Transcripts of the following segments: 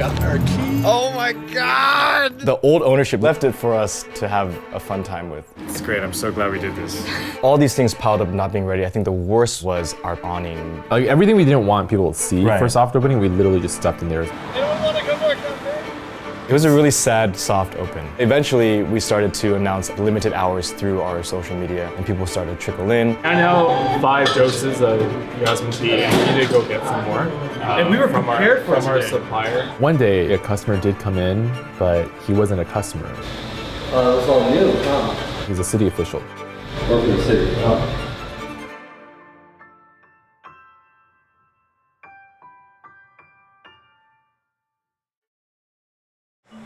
got our key. Oh my God! The old ownership left it for us to have a fun time with. It's great, I'm so glad we did this. All these things piled up not being ready. I think the worst was our awning. Like everything we didn't want people to see for soft opening, we literally just stuffed in there. Anyone want to come to our cafe? It was a really sad soft open. Eventually, we started to announce limited hours through our social media, and people started to trickle in. I know 5 doses of Yasmin tea, and we need to go get some more. And we were prepared from our supplier. One day, a customer did come in, but he wasn't a customer. It's all new, huh? He's a city official. Work for the city, huh?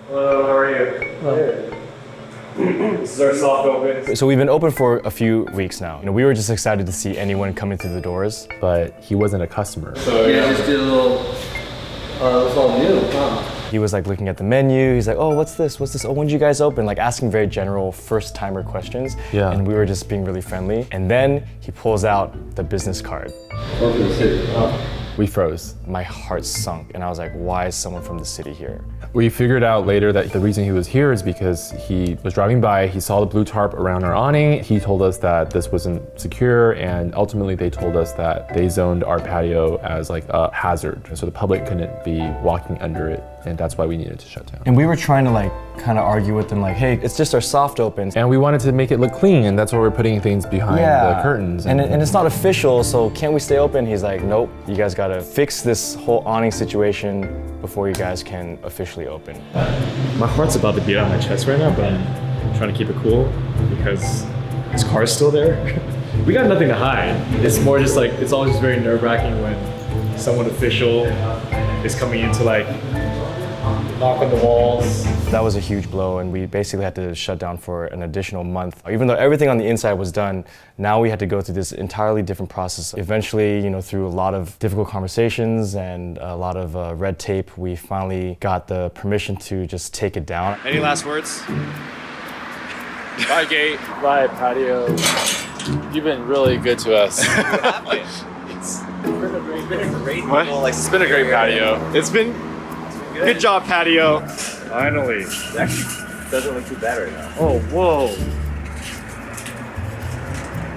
Hello, how are you? This is our soft open. So we've been open for a few weeks now. We were just excited to see anyone coming through the doors, but he wasn't a customer. So yeah, just did a little, it's all new, huh? He was like looking at the menu. He's like, oh, what's this? What's this? Oh, when did you guys open? Like asking very general first timer questions. Yeah. And we were just being really friendly. And then he pulls out the business card. Work for the city, huh? We froze. My heart sunk and I was like, why is someone from the city here? We figured out later that the reason he was here is because he was driving by, he saw the blue tarp around our awning. He told us that this wasn't secure, and ultimately they told us that they zoned our patio as like a hazard. So the public couldn't be walking under it, and that's why we needed to shut down. And we were trying to like kind of argue with them like, hey, it's just our soft opens. And we wanted to make it look clean, and that's why we're putting things behind the curtains. And it's not official, so can't we stay open? He's like, nope, you guys gotta fix this whole awning situation before you guys can officially open. My heart's about to beat out my chest right now, but I'm trying to keep it cool because his car's still there. We got nothing to hide. It's more just like, it's always very nerve-wracking when someone official is coming in to like knock on the walls. That was a huge blow, and we basically had to shut down for an additional month. Even though everything on the inside was done, now we had to go through this entirely different process. Eventually, through a lot of difficult conversations and a lot of red tape, we finally got the permission to just take it down. Any last words? Bye, gate. Bye, patio. You've been really good to us. It's been a great what? It's been a great patio. It's been good job, patio. Finally. It actually doesn't look too bad right now. Oh, whoa.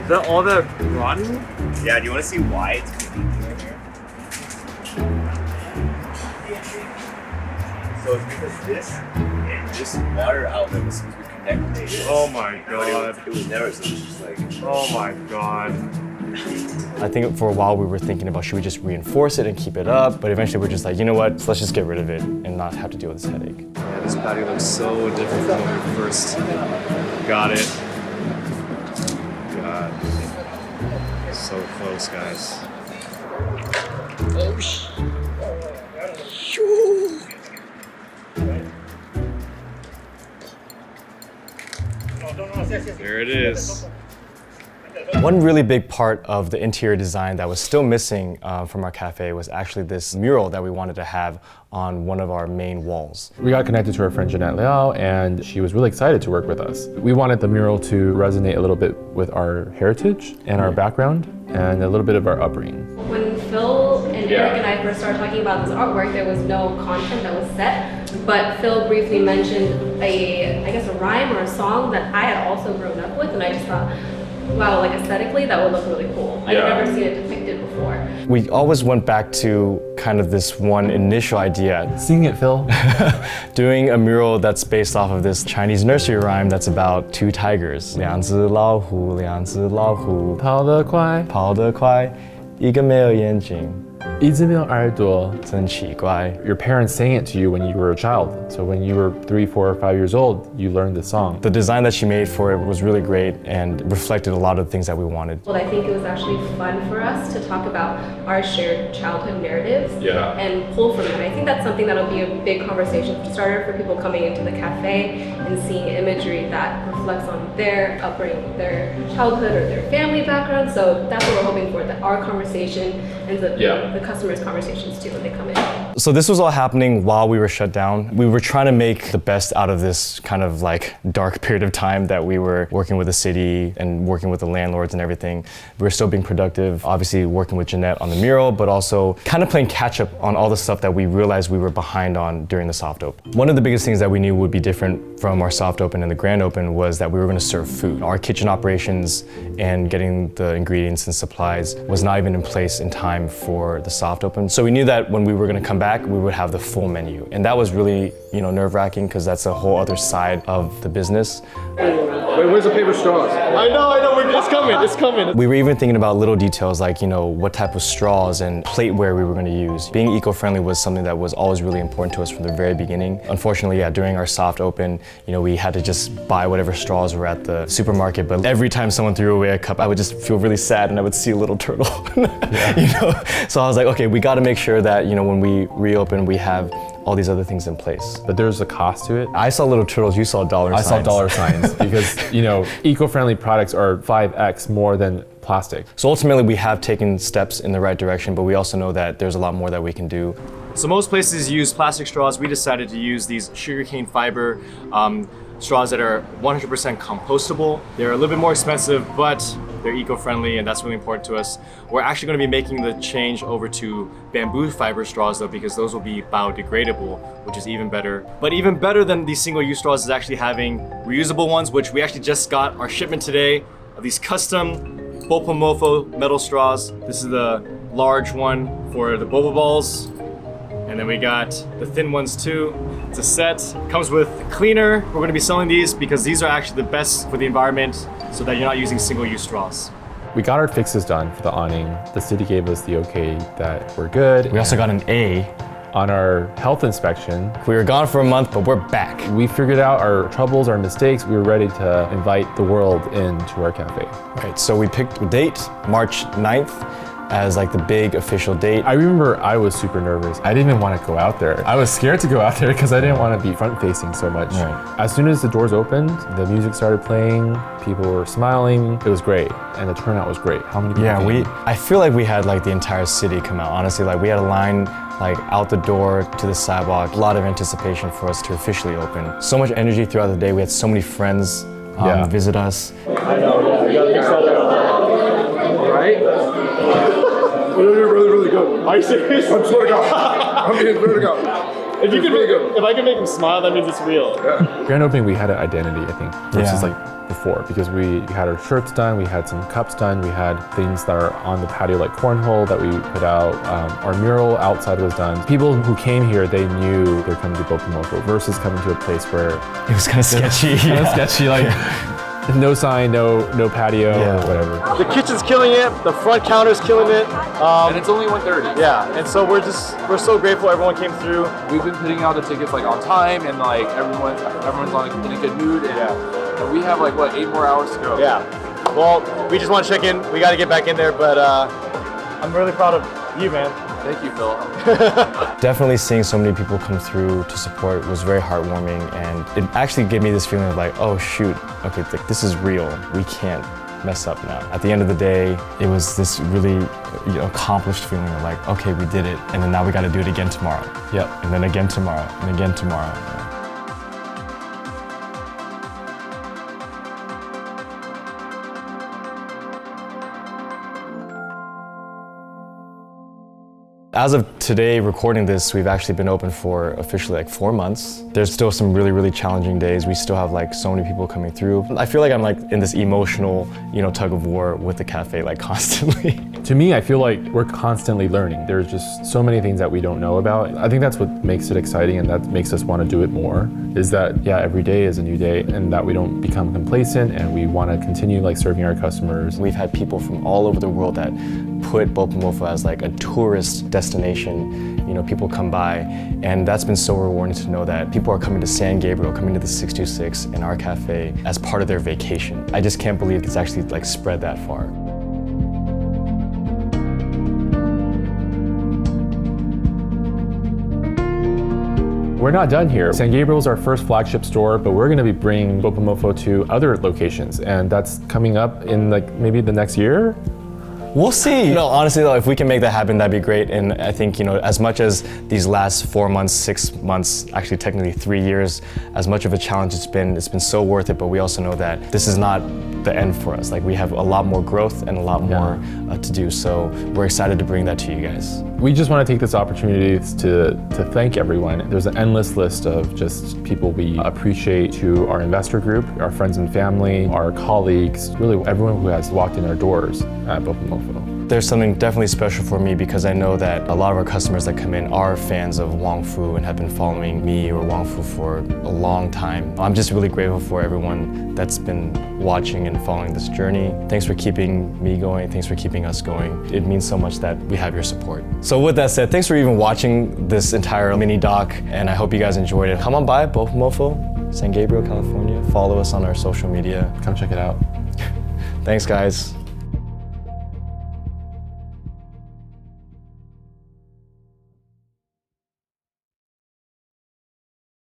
Is that all that rotten? Yeah, do you want to see why it's leaking right here? So it's because this water outlet was supposed to be connected. Oh my god. It was never, so it was just like... Oh my god. I think for a while we were thinking about should we just reinforce it and keep it up, but eventually we're just like, you know what, let's just get rid of it and not have to deal with this headache. Yeah, this patio looks so different from when we first got it. God. So close, guys. Oh, shit. There it is. One really big part of the interior design that was still missing from our cafe was actually this mural that we wanted to have on one of our main walls. We got connected to our friend Jeanette Liao, and she was really excited to work with us. We wanted the mural to resonate a little bit with our heritage and our background and a little bit of our upbringing. When Phil and Eric and I first started talking about this artwork, there was no content that was set, but Phil briefly mentioned I guess a rhyme or a song that I had also grown up with, and I just thought, wow, like aesthetically, that would look really cool. I've never seen it depicted before. We always went back to kind of this one initial idea. Sing it, Phil. Doing a mural that's based off of this Chinese nursery rhyme that's about 2 tigers. 2只老虎，2只老虎，跑得快，跑得快，一个没有眼睛，一只没有耳朵，真奇怪。 Your parents sang it to you when you were a child. So when you were 3, 4, or 5 years old, you learned the song. The design that she made for it was really great and reflected a lot of things that we wanted. Well, I think it was actually fun for us to talk about our shared childhood narratives and pull from it. I think that's something that'll be a big conversation starter for people coming into the cafe and seeing imagery that reflects on their upbringing, their childhood or their family background. So that's what we're hoping for, that our conversation ends up being the customers' conversations too when they come in. So this was all happening while we were shut down. We were trying to make the best out of this kind of like dark period of time that we were working with the city and working with the landlords and everything. We were still being productive, obviously working with Jeanette on the mural, but also kind of playing catch up on all the stuff that we realized we were behind on during the soft open. One of the biggest things that we knew would be different from our soft open and the grand open was that we were going to serve food. Our kitchen operations and getting the ingredients and supplies was not even in place in time for the soft open. So we knew that when we were going to come back, we would have the full menu. And that was really, nerve-wracking because that's a whole other side of the business. Wait, where's the paper straws? I know, it's coming. We were even thinking about little details like, what type of straws and plateware we were going to use. Being eco-friendly was something that was always really important to us from the very beginning. Unfortunately, during our soft open, we had to just buy whatever straws were at the supermarket. But every time someone threw away a cup, I would just feel really sad and I would see a little turtle. So I was like, okay, we got to make sure that, when we reopen, we have all these other things in place. But there's a cost to it. I saw little turtles, you saw dollar signs. I saw dollar signs because, eco-friendly products are 5x more than plastic. So ultimately we have taken steps in the right direction, but we also know that there's a lot more that we can do. So most places use plastic straws. We decided to use these sugarcane fiber straws that are 100% compostable. They're a little bit more expensive, but they're eco-friendly, and that's really important to us. We're actually going to be making the change over to bamboo fiber straws though, because those will be biodegradable, which is even better. But even better than these single-use straws is actually having reusable ones, which we actually just got our shipment today of these custom Bopomofo metal straws. This is the large one for the boba balls. And then we got the thin ones too. It's a set, comes with a cleaner. We're gonna be selling these because these are actually the best for the environment so that you're not using single-use straws. We got our fixes done for the awning. The city gave us the okay that we're good. We also got an A. On our health inspection. We were gone for a month, but we're back. We figured out our troubles, our mistakes. We were ready to invite the world into our cafe. Right, so we picked a date, March 9th. As like the big official date. I remember I was super nervous. I didn't even want to go out there. I was scared to go out there because I didn't want to be front facing so much. Right. As soon as the doors opened, the music started playing, people were smiling. It was great, and the turnout was great. How many people came? I feel like we had like the entire city come out. Honestly, like we had a line like out the door to the sidewalk. A lot of anticipation for us to officially open. So much energy throughout the day. We had so many friends visit us. I know, we gotta fix that All right? Really, really good. Are you serious? I swear to God. I mean, swear to God. If I can make him smile, that means it's real. Yeah. Grand opening, we had an identity, I think, versus like before, because we had our shirts done, we had some cups done, we had things that are on the patio like cornhole that we put out. Our mural outside was done. People who came here, they knew they're coming to Bopomofo versus coming to a place where it was kind of sketchy. Kind of sketchy, like no sign, no patio, or whatever. The kitchen's killing it, the front counter's killing it. And it's only 1:30. Yeah, and so we're so grateful everyone came through. We've been putting out the tickets like on time, and like everyone's in a good mood. And we have like 8 more hours to go. Yeah. Well, we just want to check in. We got to get back in there, but I'm really proud of you, man. Thank you, Phil. Definitely seeing so many people come through to support was very heartwarming, and it actually gave me this feeling of like, oh shoot, okay, this is real. We can't mess up now. At the end of the day, it was this really accomplished feeling of like, okay, we did it, and then now we got to do it again tomorrow. Yep. And then again tomorrow, and again tomorrow. As of today, recording this, we've actually been open for officially 4 months. There's still some really, really challenging days. We still have so many people coming through. I feel like I'm in this emotional, tug of war with the cafe constantly. To me, I feel like we're constantly learning. There's just so many things that we don't know about. I think that's what makes it exciting and that makes us want to do it more, is that, every day is a new day and that we don't become complacent and we want to continue serving our customers. We've had people from all over the world that put Bopomofo as a tourist destination. People come by, and that's been so rewarding to know that people are coming to San Gabriel, coming to the 626 and our cafe as part of their vacation. I just can't believe it's actually spread that far. We're not done here. San Gabriel is our first flagship store, but we're going to be bringing Bopomofo to other locations, and that's coming up in maybe the next year. We'll see. No, honestly though, if we can make that happen, that'd be great. And I think, as much as these last 4 months, 6 months, actually technically 3 years, as much of a challenge it's been so worth it. But we also know that this is not the end for us. Like we have a lot more growth and a lot more to do. So we're excited to bring that to you guys. We just want to take this opportunity to thank everyone. There's an endless list of just people we appreciate, to our investor group, our friends and family, our colleagues, really everyone who has walked in our doors at Bopomofo. There's something definitely special for me because I know that a lot of our customers that come in are fans of Wong Fu and have been following me or Wong Fu for a long time. I'm just really grateful for everyone that's been watching and following this journey. Thanks for keeping me going. Thanks for keeping us going. It means so much that we have your support. So with that said, thanks for even watching this entire mini doc, and I hope you guys enjoyed it. Come on by Bopomofo, San Gabriel, California. Follow us on our social media. Come check it out. Thanks, guys.